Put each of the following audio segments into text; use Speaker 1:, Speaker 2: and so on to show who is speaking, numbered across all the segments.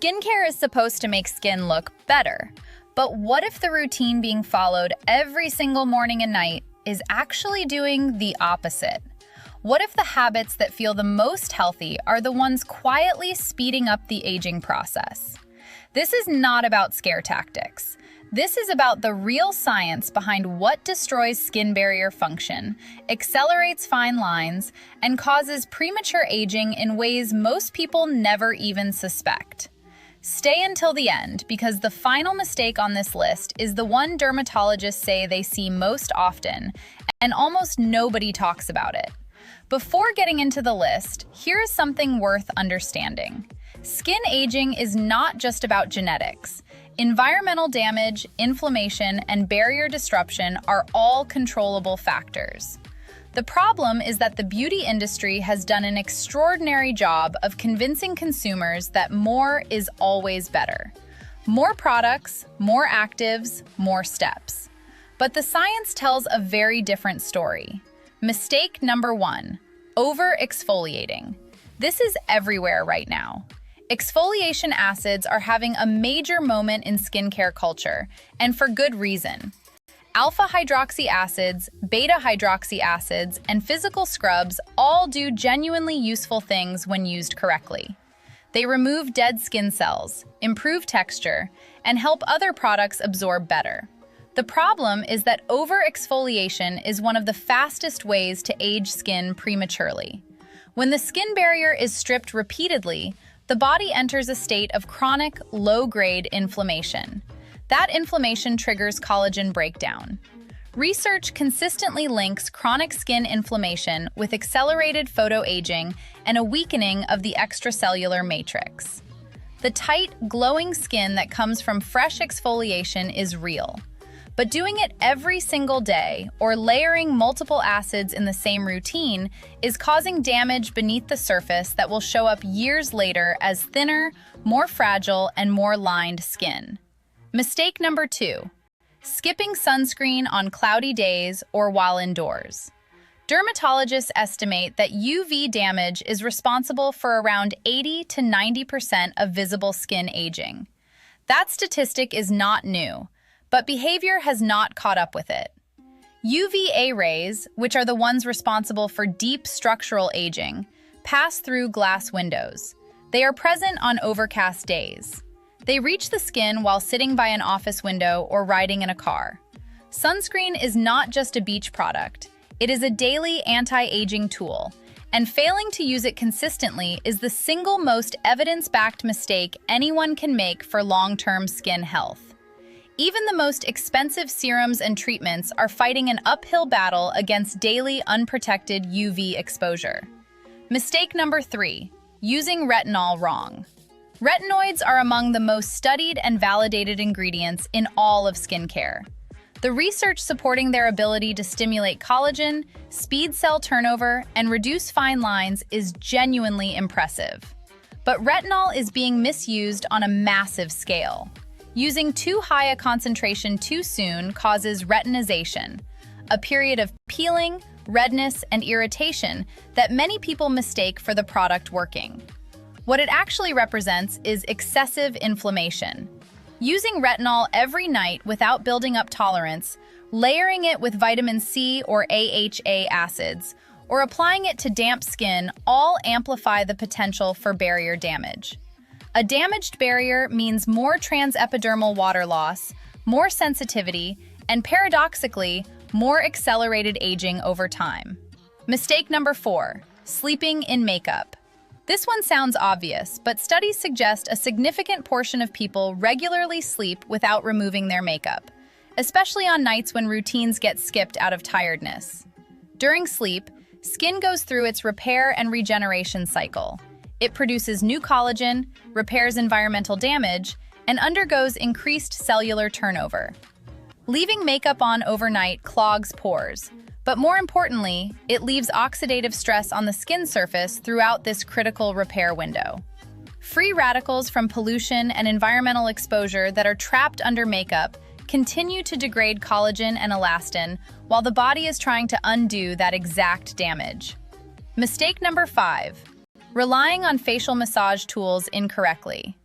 Speaker 1: Skincare is supposed to make skin look better, but what if the routine being followed every single morning and night is actually doing the opposite? What if the habits that feel the most healthy are the ones quietly speeding up the aging process? This is not about scare tactics. This is about the real science behind what destroys skin barrier function, accelerates fine lines, and causes premature aging in ways most people never even suspect. Stay until the end, because the final mistake on this list is the one dermatologists say they see most often, and almost nobody talks about it. Before getting into the list, here is something worth understanding. Skin aging is not just about genetics. Environmental damage, inflammation, and barrier disruption are all controllable factors. The problem is that the beauty industry has done an extraordinary job of convincing consumers that more is always better. More products, more actives, more steps. But the science tells a very different story. Mistake number 1, over-exfoliating. This is everywhere right now. Exfoliation acids are having a major moment in skincare culture, and for good reason. Alpha-hydroxy acids, beta-hydroxy acids, and physical scrubs all do genuinely useful things when used correctly. They remove dead skin cells, improve texture, and help other products absorb better. The problem is that over-exfoliation is one of the fastest ways to age skin prematurely. When the skin barrier is stripped repeatedly, the body enters a state of chronic, low-grade inflammation. That inflammation triggers collagen breakdown. Research consistently links chronic skin inflammation with accelerated photoaging and a weakening of the extracellular matrix. The tight, glowing skin that comes from fresh exfoliation is real. But doing it every single day or layering multiple acids in the same routine is causing damage beneath the surface that will show up years later as thinner, more fragile, and more lined skin. Mistake number 2, skipping sunscreen on cloudy days or while indoors. Dermatologists estimate that UV damage is responsible for around 80 to 90% of visible skin aging. That statistic is not new, but behavior has not caught up with it. UVA rays, which are the ones responsible for deep structural aging, pass through glass windows. They are present on overcast days. They reach the skin while sitting by an office window or riding in a car. Sunscreen is not just a beach product. It is a daily anti-aging tool, and failing to use it consistently is the single most evidence-backed mistake anyone can make for long-term skin health. Even the most expensive serums and treatments are fighting an uphill battle against daily unprotected UV exposure. Mistake number 3, using retinol wrong. Retinoids are among the most studied and validated ingredients in all of skincare. The research supporting their ability to stimulate collagen, speed cell turnover, and reduce fine lines is genuinely impressive. But retinol is being misused on a massive scale. Using too high a concentration too soon causes retinization, a period of peeling, redness, and irritation that many people mistake for the product working. What it actually represents is excessive inflammation. Using retinol every night without building up tolerance, layering it with vitamin C or AHA acids, or applying it to damp skin all amplify the potential for barrier damage. A damaged barrier means more transepidermal water loss, more sensitivity, and paradoxically, more accelerated aging over time. Mistake number 4, sleeping in makeup. This one sounds obvious, but studies suggest a significant portion of people regularly sleep without removing their makeup, especially on nights when routines get skipped out of tiredness. During sleep, skin goes through its repair and regeneration cycle. It produces new collagen, repairs environmental damage, and undergoes increased cellular turnover. Leaving makeup on overnight clogs pores, but more importantly, it leaves oxidative stress on the skin surface throughout this critical repair window. Free radicals from pollution and environmental exposure that are trapped under makeup continue to degrade collagen and elastin while the body is trying to undo that exact damage. Mistake number 5, relying on facial massage tools incorrectly.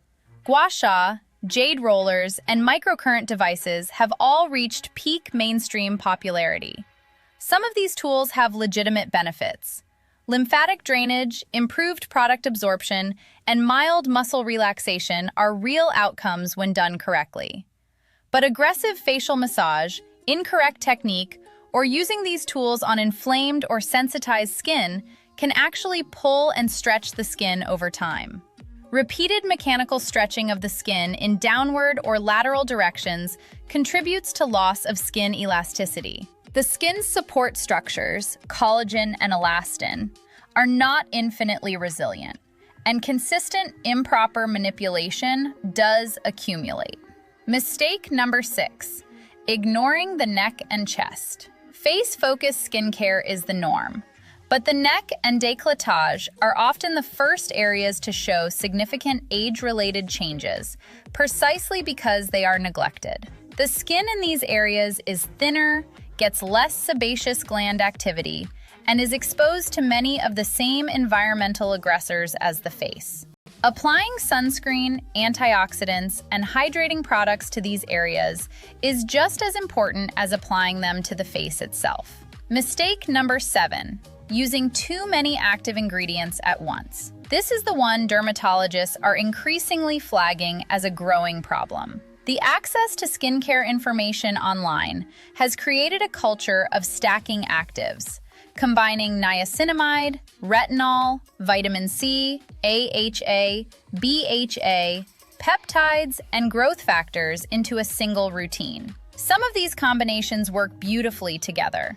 Speaker 1: Gua sha, jade rollers, and microcurrent devices have all reached peak mainstream popularity. Some of these tools have legitimate benefits. Lymphatic drainage, improved product absorption, and mild muscle relaxation are real outcomes when done correctly. But aggressive facial massage, incorrect technique, or using these tools on inflamed or sensitized skin can actually pull and stretch the skin over time. Repeated mechanical stretching of the skin in downward or lateral directions contributes to loss of skin elasticity. The skin's support structures, collagen and elastin, are not infinitely resilient, and consistent improper manipulation does accumulate. Mistake number 6, ignoring the neck and chest. Face-focused skincare is the norm, but the neck and décolletage are often the first areas to show significant age-related changes, precisely because they are neglected. The skin in these areas is thinner, gets less sebaceous gland activity, and is exposed to many of the same environmental aggressors as the face. Applying sunscreen, antioxidants, and hydrating products to these areas is just as important as applying them to the face itself. Mistake number 7, using too many active ingredients at once. This is the one dermatologists are increasingly flagging as a growing problem. The access to skincare information online has created a culture of stacking actives, combining niacinamide, retinol, vitamin C, AHA, BHA, peptides, and growth factors into a single routine. Some of these combinations work beautifully together.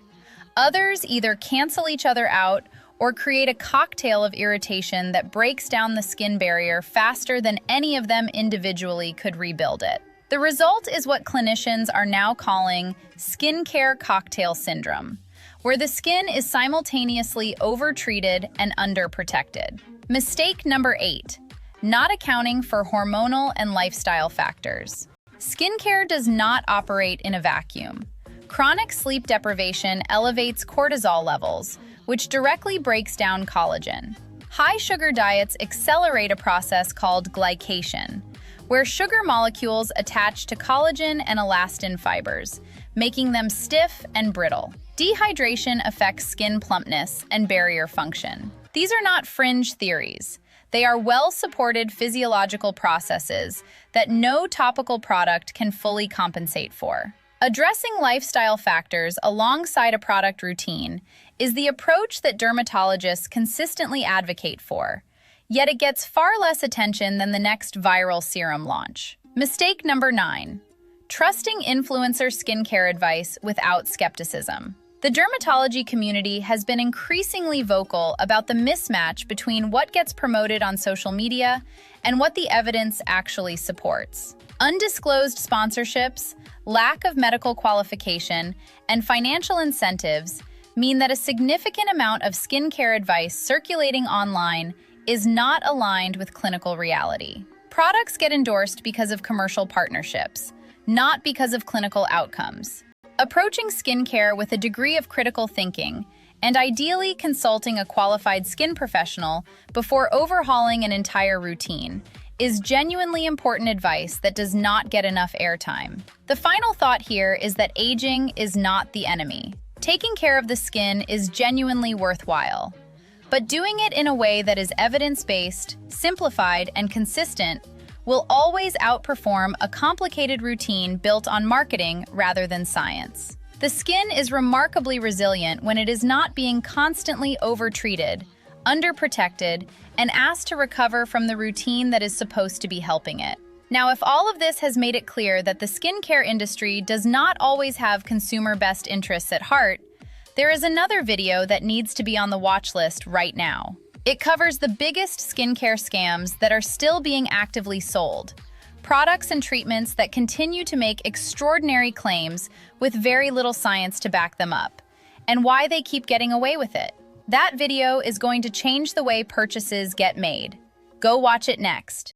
Speaker 1: Others either cancel each other out or create a cocktail of irritation that breaks down the skin barrier faster than any of them individually could rebuild it. The result is what clinicians are now calling skincare cocktail syndrome, where the skin is simultaneously overtreated and underprotected. Mistake number 8, not accounting for hormonal and lifestyle factors. Skincare does not operate in a vacuum. Chronic sleep deprivation elevates cortisol levels, which directly breaks down collagen. High sugar diets accelerate a process called glycation, where sugar molecules attach to collagen and elastin fibers, making them stiff and brittle. Dehydration affects skin plumpness and barrier function. These are not fringe theories. They are well-supported physiological processes that no topical product can fully compensate for. Addressing lifestyle factors alongside a product routine is the approach that dermatologists consistently advocate for, yet it gets far less attention than the next viral serum launch. Mistake number 9, trusting influencer skincare advice without skepticism. The dermatology community has been increasingly vocal about the mismatch between what gets promoted on social media and what the evidence actually supports. Undisclosed sponsorships, lack of medical qualification, and financial incentives mean that a significant amount of skincare advice circulating online is not aligned with clinical reality. Products get endorsed because of commercial partnerships, not because of clinical outcomes. Approaching skincare with a degree of critical thinking, and ideally consulting a qualified skin professional before overhauling an entire routine, is genuinely important advice that does not get enough airtime. The final thought here is that aging is not the enemy. Taking care of the skin is genuinely worthwhile, but doing it in a way that is evidence-based, simplified, and consistent will always outperform a complicated routine built on marketing rather than science. The skin is remarkably resilient when it is not being constantly overtreated, underprotected, and asked to recover from the routine that is supposed to be helping it. Now, if all of this has made it clear that the skincare industry does not always have consumer best interests at heart, there is another video that needs to be on the watch list right now. It covers the biggest skincare scams that are still being actively sold, products and treatments that continue to make extraordinary claims with very little science to back them up, and why they keep getting away with it. That video is going to change the way purchases get made. Go watch it next.